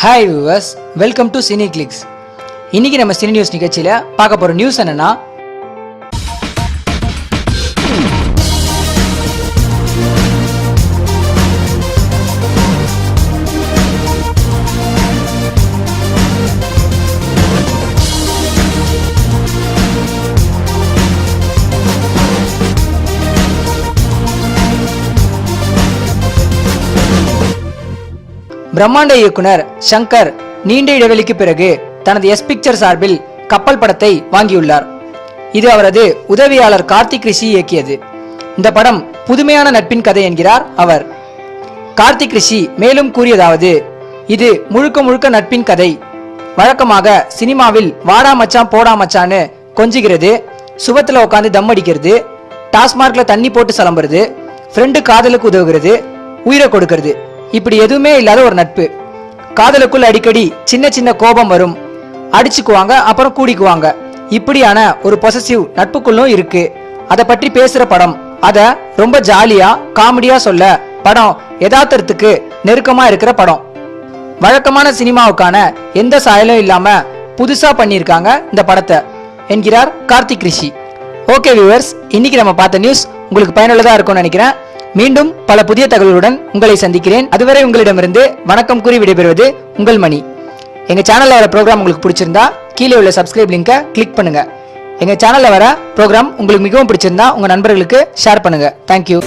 Hi viewers, welcome to Cine Clicks. இன்னைக்கு நம்ம cine news நிகழ்ச்சியில் பார்க்க போகிற நியூஸ் என்னன்னா, பிரம்மாண்ட இயக்குனர் சங்கர் நீண்ட இடைவெளிக்கு பிறகு தனது எஸ் பிக்சர் சார்பில் கப்பல் படத்தை வாங்கியுள்ளார். இது அவரது உதவியாளர் கார்த்திக் ரிஷி இயக்கியது. இந்த படம் புதுமையான நட்பின் கதை என்கிறார் அவர். கார்த்திக் ரிஷி மேலும் கூறியதாவது, இது முழுக்க முழுக்க நட்பின் கதை. வழக்கமாக சினிமாவில் வாடா மச்சான் போடா மச்சான்னு கொஞ்சிக்கிறது, சுவத்துல உட்காந்து தம் அடிக்கிறது, டாஸ்மார்க்ல தண்ணி போட்டு சலம்புறது, ஃப்ரெண்டு காதலுக்கு உதவுகிறது, உயிரை கொடுக்கிறது, இப்படி எதுவுமே இல்லாத ஒரு நட்பு. காதலுக்குள் அடிக்கடி சின்ன சின்ன கோபம் வரும், அடிச்சுக்குவாங்க, அப்புறம் கூடிக்குவாங்க. இப்படியான ஒரு பொசசிவ் நட்புக்குள்ளும் இருக்கு. அதை பற்றி பேசுற படம். அத ரொம்ப ஜாலியா காமெடியா சொல்ல படம் யதார்த்தத்துக்கு நெருக்கமா இருக்கிற படம். வழக்கமான சினிமாவுக்கான எந்த சாயலும் இல்லாம புதுசா பண்ணியிருக்காங்க இந்த படத்தை என்கிறார் கார்த்திக் ரிஷி. ஓகே வியூவர்ஸ், இன்னைக்கு நம்ம பார்த்த நியூஸ் உங்களுக்கு பயனுள்ளதா இருக்கும்னு நினைக்கிறேன். மீண்டும் பல புதிய தகவல்களுடன் உங்களை சந்திக்கிறேன். அதுவரை உங்களிடமிருந்து வணக்கம் கூறி விடைபெறுவது உங்கள் மணி. எங்க சேனல்ல வர ப்ரோக்ராம் உங்களுக்கு பிடிச்சிருந்தா கீழே உள்ள சப்ஸ்கிரைப் லிங்கை கிளிக் பண்ணுங்க. எங்க சேனல்ல வர ப்ரோக்ராம் உங்களுக்கு மிகவும் பிடிச்சிருந்தா உங்க நண்பர்களுக்கு ஷேர் பண்ணுங்க. தேங்க்யூ.